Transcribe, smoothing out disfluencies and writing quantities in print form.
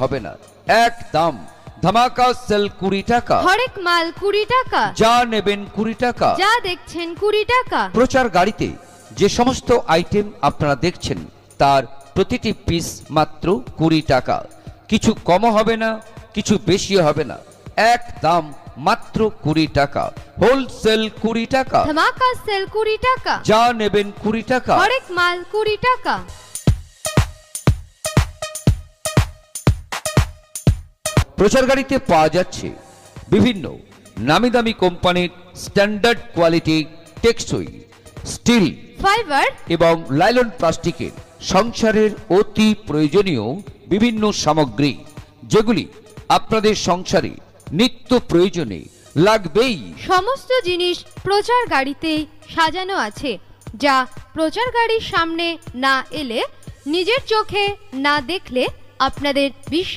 হবে না, একদম ধামাকা সেল 20 টাকা। হরেক মাল 20 টাকা, যা নেবেন 20 টাকা। যা দেখছেন 20 টাকা। প্রচার গাড়িতে যে সমস্ত আইটেম আপনারা দেখছেন তার প্রতিটি পিস মাত্র 20 টাকা। কিছু কম হবে না, কিছু বেশি হবে না, একদম মাত্র 20 টাকা। হোলসেল 20 টাকা, ধামাকা সেল 20 টাকা, যা নেবেন 20 টাকা। হরেক মাল 20 টাকা। প্রচার গাড়িতে পাওয়া যাচ্ছে বিভিন্ন নামি দামি কোম্পানির স্ট্যান্ডার্ড কোয়ালিটি টেকসই স্টিল, ফাইবার এবং লাইলন প্লাস্টিকের সংসারের অতি প্রয়োজনীয় বিভিন্ন সামগ্রী, যেগুলি আপনাদের সংসারে নিত্য প্রয়োজনে লাগবেই। সমস্ত জিনিস প্রচার গাড়িতে সাজানো আছে, যা প্রচার গাড়ির সামনে না এলে, নিজের চোখে না দেখলে আপনাদের বিশ্বাস